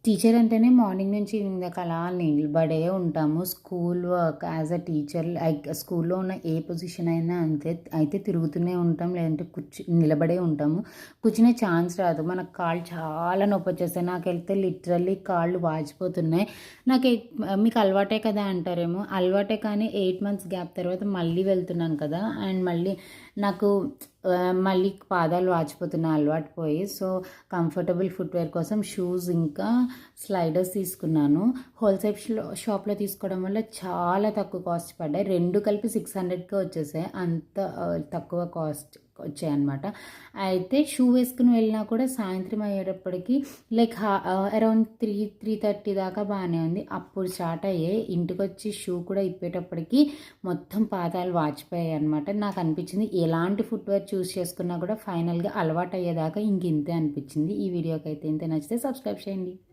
Teacher అంటేనే morning నుంచి evening దాకా అలా నిలబడే ఉంటాము. School work as a teacher like స్కూల్లో ఉన్న ఏ పొజిషన్ అయినా అంతే. అయితే తిరుగుతూనే ఉంటాం, లేదంటే నిలబడే ఉంటాము. కూర్చునే ఛాన్స్ రాదు. మనకు కాళ్ళు చాలా నొప్పొచ్చేస్తాయి. నాకైతే లిటరల్లీ కాళ్ళు వాచిపోతున్నాయి. నాకు మీకు అలవాటే కదా అంటారేమో. అలవాటే, కానీ 8 మంత్స్ గ్యాప్ తర్వాత మళ్ళీ వెళ్తున్నాను కదా, అండ్ మళ్ళీ నాకు మళ్ళీ పాదాలు వాచిపోతున్న అలవాటు పోయి, సో కంఫర్టబుల్ ఫుట్వేర్ కోసం షూస్ ఇంకా స్లైడర్స్ తీసుకున్నాను. హోల్సేల్ షాప్లో తీసుకోవడం వల్ల చాలా తక్కువ కాస్ట్ పడ్డాయి. రెండు కలిపి 600కే వచ్చేసాయి. అంత తక్కువ కాస్ట్ వచ్చాయన్నమాట. అయితే షూ వేసుకుని వెళ్ళినా కూడా సాయంత్రం అయ్యేటప్పటికి లైక్ అరౌండ్ 3:30 దాకా బాగానే ఉంది. అప్పుడు స్టార్ట్ అయ్యాయి. ఇంటికి వచ్చి షూ కూడా ఇప్పేటప్పటికి మొత్తం పాదాలు వాచిపోయాయి అనమాట. నాకు అనిపించింది ఎలాంటి ఫుట్వేర్ చూస్ చేసుకున్నా కూడా ఫైనల్గా అలవాటు అయ్యేదాకా ఇంతే అనిపించింది. ఈ వీడియోకి అయితే ఇంతే. నచ్చితే సబ్స్క్రైబ్ చేయండి.